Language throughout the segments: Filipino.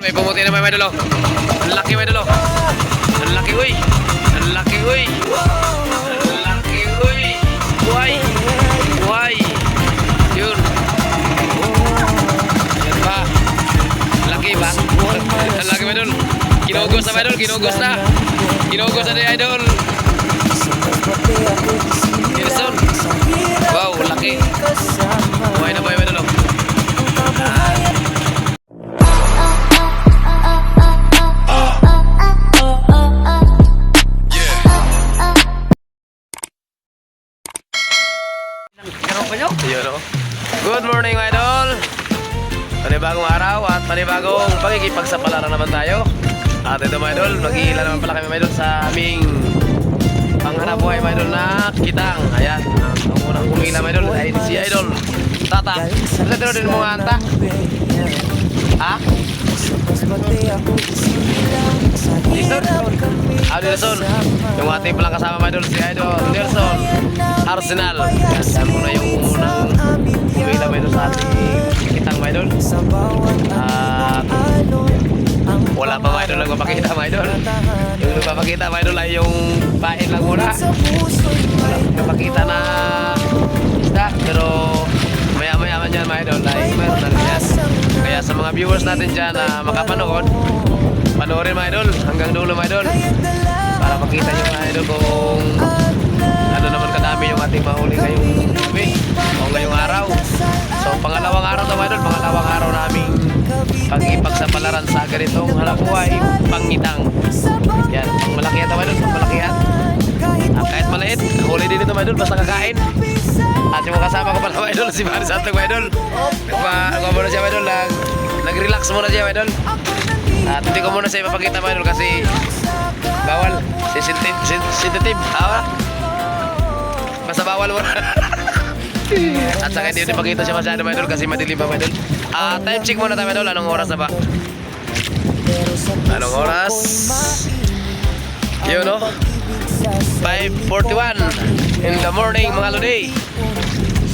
may pumuti naman mga idol oh. Ang laki mga idol oh. Ang laki uy. Ang laki uy. Ang laki uy. Buhay. Buhay. Yun. Yan ba? Ang laki ba? Ang laki mga idol. Ginugos na mga idol. Ginugos na. Ginugos na ni idol. Wilson. Wow, laki. Buhay na buhay mga idol oh. Good morning mga idol. Panibagong araw at panibagong pakikipagsapalaran naman tayo. At ito mga idol, mag-iila naman pala kami mga idol sa aming panghanap buhay mga idol na kitang. Ayan, ang unang kumila mga idol ay si idol Tata. Sa tiro din mo nga anta. Ha? Nelson. Yung ating palang kasama mga idol si idol Nelson Arsenal. Yan muna yung unang kumila mga idol sa ating kitang mga idol. Wala pa mga idol nagpapakita mga idol. Yung nagpapakita mga idol ay yung pain lang muna. Nagpapakita na isda. Pero maya-maya man dyan mga idol ay meron na rin yan. Kaya sa mga viewers natin dyan na makapanood, panoorin mga idol hanggang dulo mga idol para makita nyo mga idol kung ano naman kadami yung ating mahuli ngayong gabi o ngayong araw. So pangalawang araw to mga idol, pangalawang araw namin pag-ipagsapalaran sa ganitong halabuhay pangitang. Yan, pang malaki yan mga idol, pang malaki yan. Kahit maliit, huli din ito mga idol basta kakain. At yung kasama ko pala mga idol, si Manny Santog mga idol. Nagpa-ako muna siya mga idol, nag-relax muna siya mga idol. At hindi ko muna siya ipapakita mga idol kasi bawal, sensitive, basta bawal muna. At saka hindi ipakita siya masyado mga idol kasi madilim pa mga idol. Time check muna tayo mga idol, anong oras na ba? Anong oras? Yun no? 5:41 in the morning mga lodi.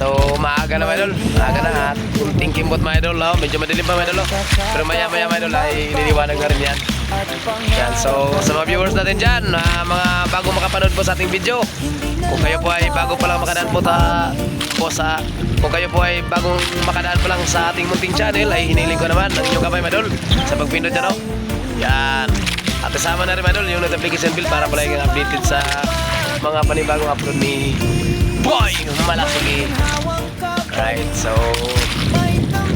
So maaga na mga idol, maaga na at kunting kimbot mga idol, medyo madilim pa mga idol, pero maya maya mga idol ay niliwanag na rin yan. Yan. So sa mga viewers natin dyan, mga bago makapanood po sa ating video, kung kayo po ay bago pa lang makadaan kung kayo po ay bagong makadaan pa lang sa ating munting channel, ay hiniling ko naman ang inyong kamay mga idol sa pagpindot dyan yan. At kasama na rin mga idol yung notification bell para pala yung updated sa mga panibagong upload ni Boy Malasugi. Right, so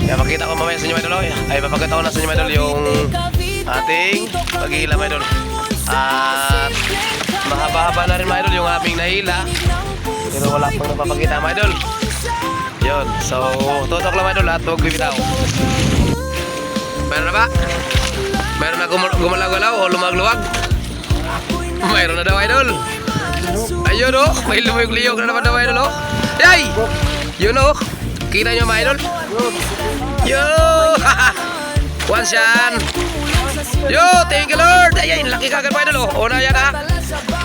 makita ko mamaya sa inyo mga idol, ay papakita ko na sa inyo mga idol yung ating paghihila mga idol. At mahaba-haba na rin mga idol yung aming nahila, pero wala pang napapakita mga idol. Yun, so tutok lang mga idol at huwag bibitaw. Mayroon na ba? Mayroon na gumalaw-galaw o lumag-luwag? Mayroon na daw idol. Ayun o, may lumuyog-liyog na naman daw idol o. Yay! Yun o, kita nyo mga idol? Yo! Once yan. Yo, thank you Lord. Ayan, laki kagad mga idol o. Una yan ha.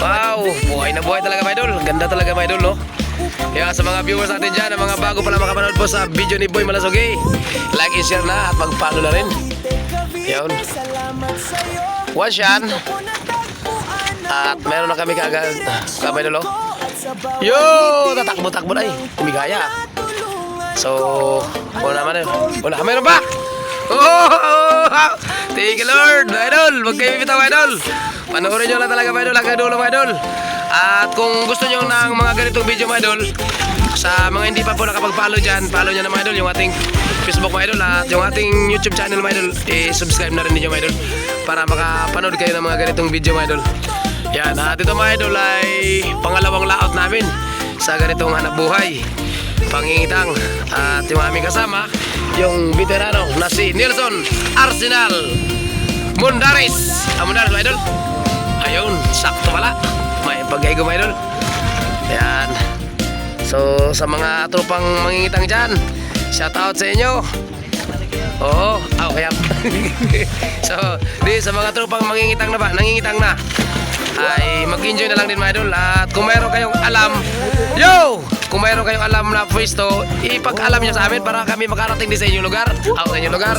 Wow, buhay na buhay talaga mga idol. Ganda talaga mga idol o. Kaya sa mga viewers natin dyan, mga bago pala makapanood po sa video ni Boy Malasugi, like and share na at mag-follow na rin. Yun. Once yan. At meron na kami kagad kamay dulo. Yo! Tatakbo-takbo na eh. Kumigaya. So, wala naman yun. Wala. Meron ba? Oh! Thank you Lord! Idol! Huwag kayo bibitaw idol! Panoorin nyo lang talaga idol. Hanggang dulo idol. At kung gusto nyo ng mga ganitong video mga idol, sa mga hindi pa po nakapag-follow dyan, follow nyo na mga idol yung ating Facebook mga idol at yung ating YouTube channel mga idol, subscribe na rin ninyo mga idol para makapanood kayo ng mga ganitong video mga idol. Yan, at ito mga idol ay pangalawang layout namin sa ganitong hanap buhay pangingitang. At yung aming kasama, yung veterano na si Nelson Arsenal Mundaris. Mundaris mga idol. Ayun, sakto pala. May pag-aigo mga idol. Yan. So sa mga tropang mangingitang dyan, shout out sa inyo. Oo, kaya so sa mga tropang mangingitang na ba, nangingitang na, ay mag-enjoy na lang din mga idol. At kung mayroon kayong alam, kung mayroon kayong alam na pwesto, ipag-alam nyo sa amin para kami makarating din sa inyong lugar. Sa inyong lugar.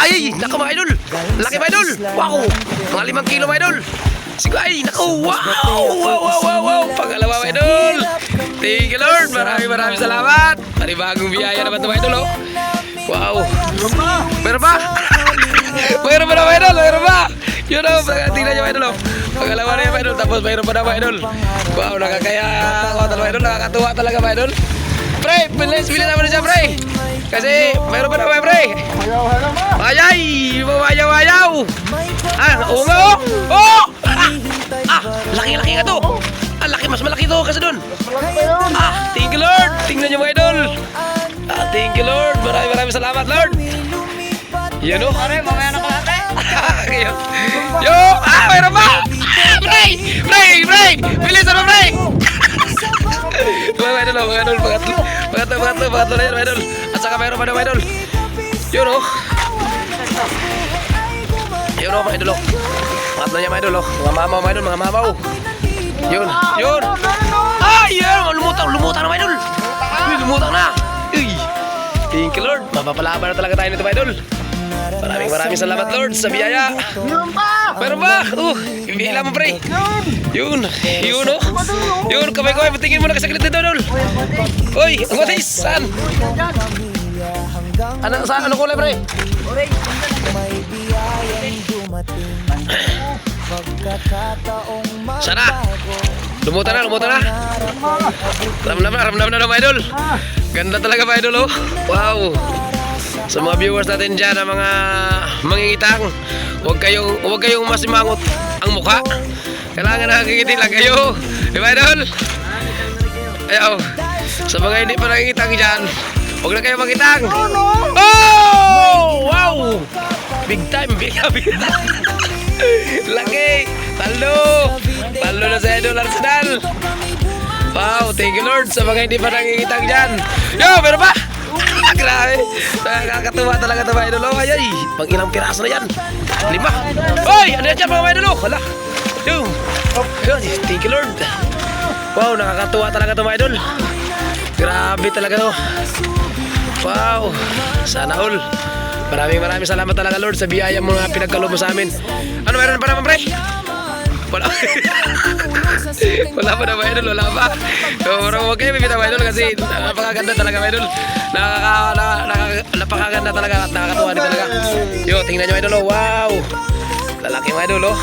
Ay, naka mga idol, Laki mga idol. Wow. Mga 5 kilo mga idol. Sige ay, naku. Wow. Pangalawa mga idol. Thank you Lord. Maraming salamat. Panibagong biyaya naman ito mga idol. Oh. Wow. Meron ba? Mayroon pa na mga idol. Mayroon ba? Yun o. Tingnan nyo mga idol. Pangalawa na yung mga idol. Tapos mayroon pa na mga idol. Wow. Nakakaya. Mga idol. Nakakatuwa talaga mga idol. Pre, bilis naman siya pre. Kasi mayroon pa na mga pre. Ayay! Mawayaw! Oo nga oh! Oh! Laki nga to! Laki, mas malaki to kasi dun. Thank you Lord! Tingnan nyo mga idol. Thank you Lord! Maraming salamat Lord! Yan o. Pare, mamaya na kalate. Yo! Mayroon ba? Pre! Bilisan mo pre! Mga idol, pangatlo na yan mga idol. At saka mayroon pa na mga idol. Yun o. Yun o mga idol o. Pangatlo niya mga idol o. Mga mamaw mga idol, mga mamaw. Yun. Yun! Lumutang na mga idol. Lumutang na. Thank you Lord. Mapapalaban na talaga tayo nito mga idol. Maraming salamat Lord sa biyaya. Meron ba? Ibigla mo pre. Yun oh. Yun, kamay ko. Patingin mo na kasaglit nito Dol. Uy, ang matis. Saan? Ano kulay pre? Sana. Lumutan na. Ramdam na mga idol. Ganda talaga mga idol oh. Wow. Sa mga viewers natin dyan, ang mga mangingitang, huwag kayong masimangot ang mukha. Kailangan nakakingiti lang kayo. Di ba idol? Ayaw. Sa mga hindi pa nakikitang dyan, huwag na kayo makitang. Oh! Wow! Big time. Laki. Talo na sa idol Arsenal. Wow, thank you Lord sa mga hindi pa nakikitang dyan. Yo, meron pa? Grabe. Nakakatuwa talaga ito mga idol. Ay, pang ilang piraso na yan. 5. Hoy, ano yan dyan mga idol? Hala. Yung. Thank you Lord. Wow, nakakatuwa talaga ito mga idol. Grabe talaga to. Wow. Sana all. Maraming salamat talaga Lord sa biyaya mo na pinagkaloob mo sa amin. Ano meron pa naman pre? Wala pa na mga idol, wala pa. Pero huwag kayo bibitaw mga idol kasi napakaganda talaga mga idol. Napakaganda talaga at nakakatuwa din talaga. Yo, tingnan nyo mga idol, oh. Wow. Lalaki mga idol, oh.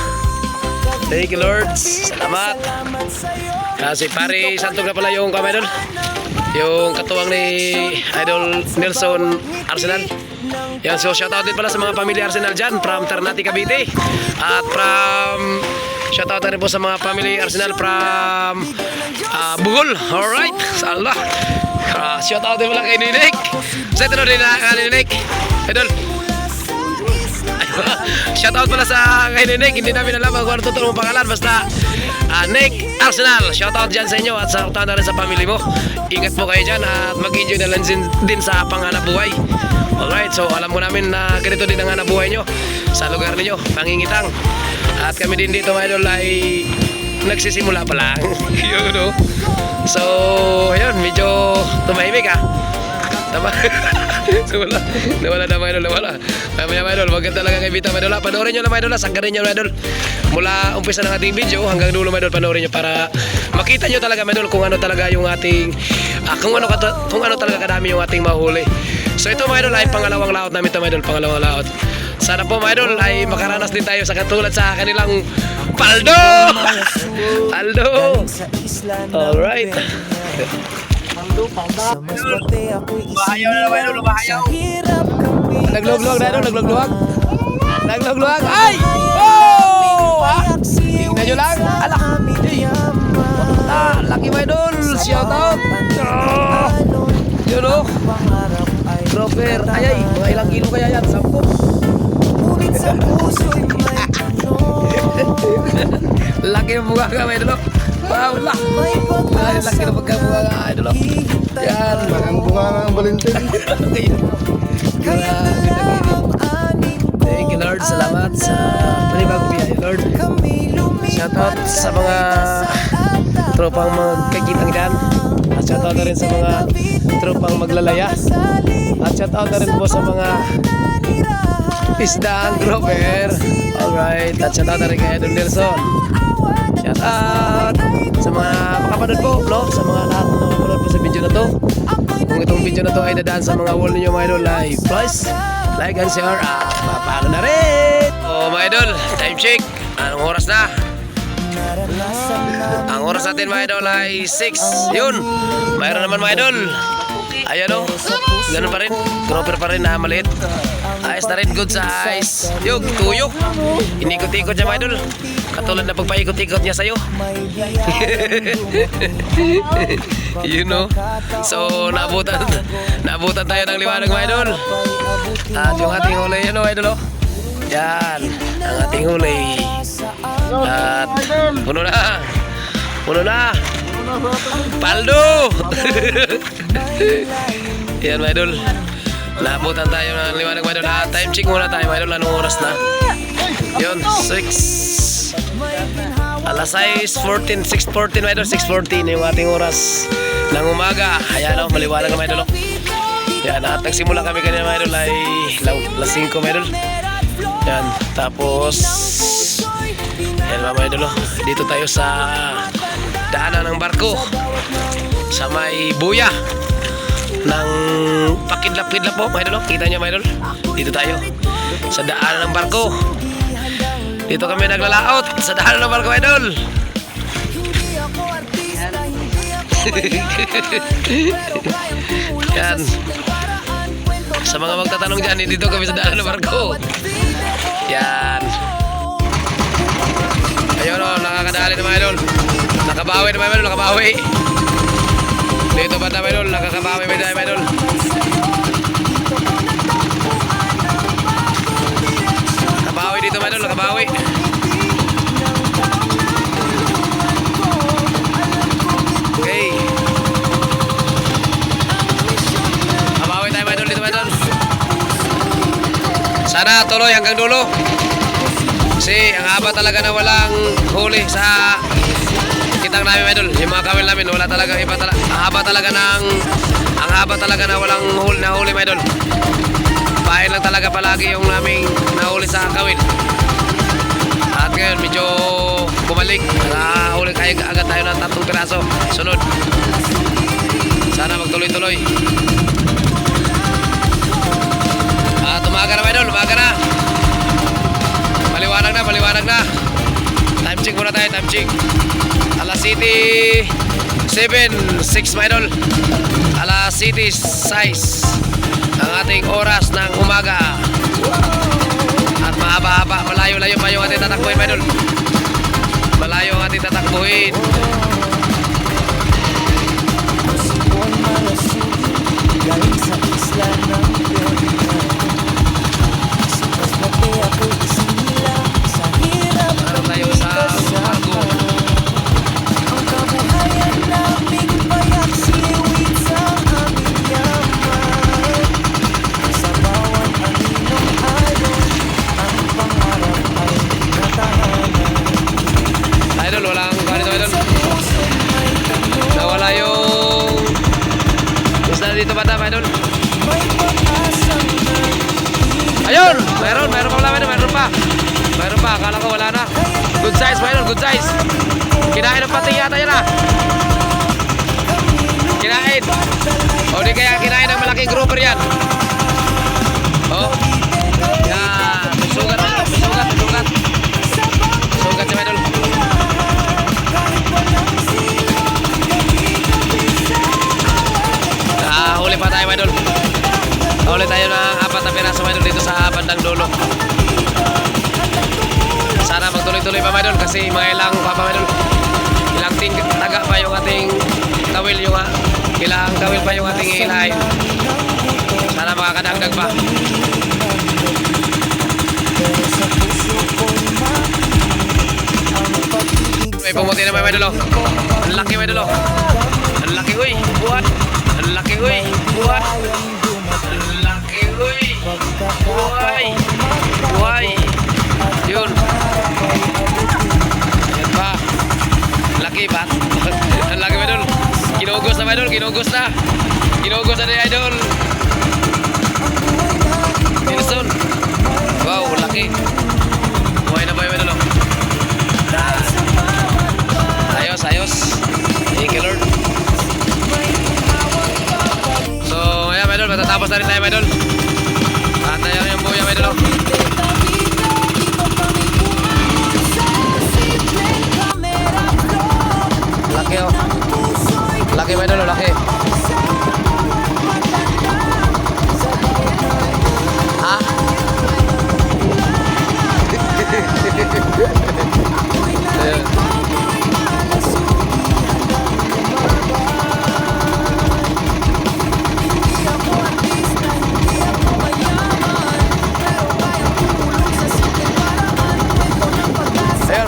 Thank you Lord. Salamat. Kasi pare santog na pala yung mga idol. Yung katuwang ni Idol Nelson Arsenal. Yan, so shoutout din pala sa mga pamilya Arsenal dyan from Ternate, Cavite. At from shoutout na rin po sa mga family Arsenal from Bugol. Alright, salah. Shoutout din pala kay Ninek. Sa ito na rin na Ninek. Idol. Shoutout pala sa kay Ninek. Hindi namin alam kung ano totoo mong pangalan. Basta Nick Arsenal. Shoutout dyan sa inyo at shoutout na rin sa family mo. Ingat po kayo dyan at mag-enjoy na lang din sa panghanap buhay. Alright, so alam mo namin na ganito din ang hanap buhay nyo sa lugar ninyo, pangingitang. At kami din dito mga idol ay nagsisimula pa lang. Yun no. So, ayun, medyo tumahimik Tama. So, nawala na mga idol, nawala. Mamaya mga idol, maganda talaga kay Vita mga idol. Panoorin nyo lang mga idol, sanggarin nyo mga idol. Mula umpisa ng ating video hanggang dulo mga idol, panoorin nyo para makita nyo talaga mga idol kung ano talaga yung ating kung ano talaga kadami yung ating mahuli. So ito mga idol ay pangalawang laot namin ito mga idol, pangalawang laot. Sana po mga idol ay makaranas din tayo sa katulad sa kanilang Paldo! Alright. Bahayaw na naman idol, bahayaw. Naglugluwag na idol, naglugluwag. Ay! Oh! Tingnan nyo lang. Alak. Laki mga idol. Shout out. Yun o. Dropper. Ay, mga ilang kilo kaya yan? 10. Laki ng bunga ka mga idol. Wow, laki ng bunga ka idol. Yan. Ang bunga ng Valentin. Thank you Lord. Salamat sa panibagong biyaya Lord. Shoutout sa mga tropang magkakitang dyan. At shoutout na rin sa mga tropang maglalaya. At shoutout na rin po sa mga Pisdang Grover. Alright, at shout out na rin kay Idol Nelson. Shout out sa mga makapanood po, no? Sa mga lahat na makapanood po sa video na to. Kung itong video na to ay dadaan sa mga wall ninyo mga idol, like plus, like and share, mapalo na rin. Oh mga idol, time check. Anong oras na? Ang oras natin mga idol ay 6. Yun, mayroon naman mga idol. Ayan o, ganun pa rin. Grover pa rin na maliit. Ayos na rin, good size. Yung tuyok, inikot-ikot niya mga idol. Katulad na pagpaikot-ikot niya sa'yo. You know. So nabutan tayo ng liwanag mga idol. At yung ating huli, yan o idol o. Yan, ang ating huli. At puno na. Paldo. Yan mga idol. Nabutan tayo ng liwanag mga idol. Time check muna tayo mga idol. Anong oras na? Yun, 6. Alas 6:14 mga idol. 6:14 yung ating oras ng umaga. Ayan o, maliwanag mga idol. Yan, at nagsimula kami kanina mga idol ay alas 5 mga idol. Yan, tapos yan mga idol. Dito tayo sa daanan ng barko sa may buya ng pakidlap-kidlap po mga idol. Kita nyo mga idol, dito tayo sa daanan ng barko. Dito kami naglalaot sa daanan ng barko mga idol. Yan, sa mga magtatanong dyan, dito kami sa daanan ng barko. Yan, ayun o, nakakadali na mga idol. Nakabawi na mga idol, nakabawi. Dito ba na mga idol, nakakabawi ba tayo mga idol. Nakabawi dito mga idol, nakabawi. Okay, nakabawi tayo mga idol dito mga idol. Sana tuloy hanggang dulo. Kasi ang haba talaga na walang huli sa kitang namin mga idol. Yung mga kawil namin wala talaga iba talaga. Ang haba talaga na walang huli mga idol. Bahay lang talaga palagi yung naming nahuli sa kawil. At ngayon medyo bumalik. Nakahuli kayo agad tayo ng 3 piraso. Sunod. Sana magtuloy-tuloy. At umaga na mga idol, umaga na. Maliwanag na. Time check muna tayo, time check. Alas City 7:06 mga idol. Alas City 6 ang ating oras ng umaga. At mahaba-haba, malayo-layo pa yung ating tatakbuhin mga idol. Malayo ang ating tatakbuhin. Galing sa isla ng tayo sa bago. Ang kabuhayan namin payak siwit sa aming yaman. Sa bawat aninong araw, ang pangarap ay natahanan. Idol, walang ganito idol. Nawala yung isla dito bata idol. Ayun! Mayroon pa wala mayroon pa, akala ko wala na. Good size mayroon, good size. Kinain ng pati yata yan ah. Kinain. O di kaya kinain ng malaking grouper yan. O yan, sugat si Medol. Huli pa tayo Medol. Huli tayo ng 4 na piraso Medol dito sa bandang dulo. Sana magtuloy-tuloy pa Medol kasi mga ilang pa Medol. Ilang taga pa yung ating kawil, yung ilang kawil pa yung ating hilahin. Sana makakadagdag pa. May pumuti na may Medol. Ang laki Medol. Ang laki uy, buhat. Ang laki uy, buhat. Ang laki uy. Buhay. Yun. Yan pa. Laki ba? Ang laki Medol. Kinugos na Medol, kinugos na. Kinugos na ni Idol Nelson.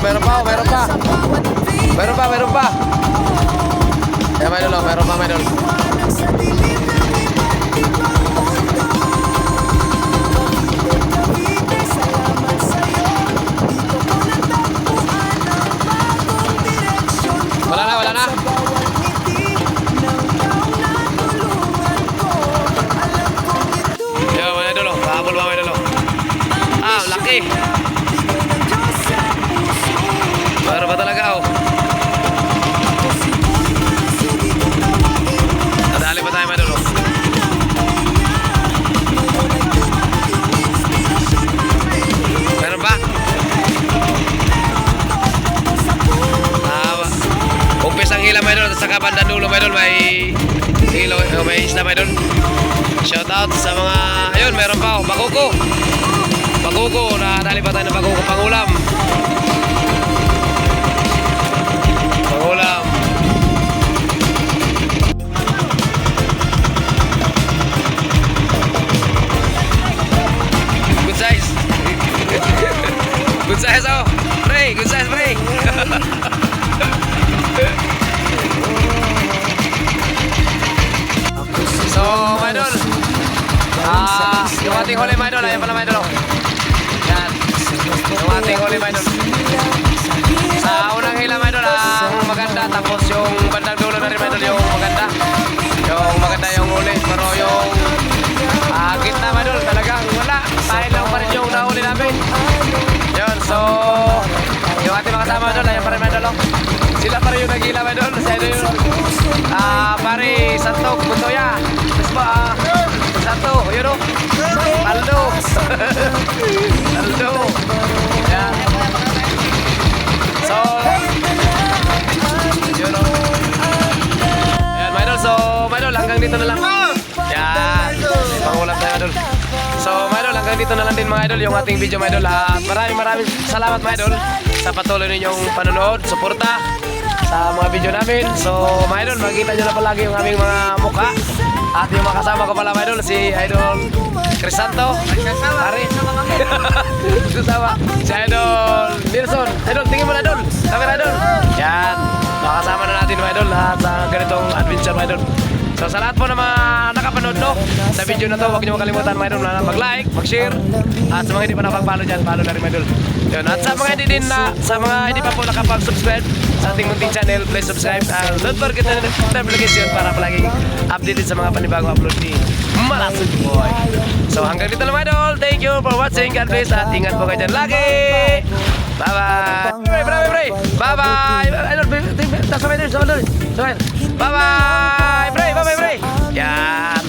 meron pa, meron pa. Meron pa, meron pa. Yan mga idol, oh, meron pa mga idol. Wala na, wala na. Yan mga idol, oh. Pahabol mga idol, oh. Ah, laki. Meron pa talaga, oh. Nadali pa tayo mga idol, oh. Meron pa. Umpis ang hila mga idol, at saka bandang dulo mga idol, may hilo, may isla mga idol. Shout out sa mga, ayun, meron pa, oh, bakuko. Bakuko, nadali pa tayo ng bakuko, pangulam. Pangulam. Good size. Good size, oh. Pre, good size, pre. So, mga idol, yung ating huli mga idol, ayan pala mga idol. Yan, yung ating huli mga idol. Sa unang hila mga idol, ang maganda, tapos yung bandang dulo na rin mga idol, yung maganda. Yung maganda yung huli, pero yung gitna mga idol, talagang wala. Tayo lang pa rin yung nahuli namin. Yun, so, yung ating mga kasama mga idol, ayan pa rin mga idol. Sila pa rin yung naghila mga idol. Sa idol yun, pare, Santok, Buntoya. Tapos ba, Santo, yun o. Aldo. Aldo. Yan. So, yun o. Ayan, mga idol. So, mga idol, hanggang dito na lang. Yan. Pangulam tayo, mga idol. So, mga idol, hanggang dito na lang din mga idol yung ating video, mga idol. Maraming salamat, mga idol, sa patuloy ninyong panonood, suporta sa mga video namin. So, mga idol, makikita nyo na palagi yung aming mga mukha. At yung mga kasama ko pala, mga idol, si Idol Crisanto. Pare. Susama. Si Idol Nilson. Idol, tingin mo na, Idol. Camera, Idol. Yan. Makasama na natin, mga idol, lahat sa ganitong adventure, mga idol. So, sa lahat po na mga nakapanood, no, sa video na to, huwag nyo makalimutan, mga idol, na mag-like, mag-share. At sa mga hindi pa nakapag-follow dyan, follow na rin, mga idol. Yun. At sa mga hindi din na, sa mga hindi pa po nakapag-subscribe sa ating munting channel, please subscribe and don't forget the notification para palaging updated sa mga panibagong upload ni Malasog Boy. So hanggang dito lang mga idol, thank you for watching, God bless, at ingat po kayo dyan lagi. Bye bye. Bye bye. Idol, sama idol, sama idol. Bye bye. Bye bye, pre. Yan.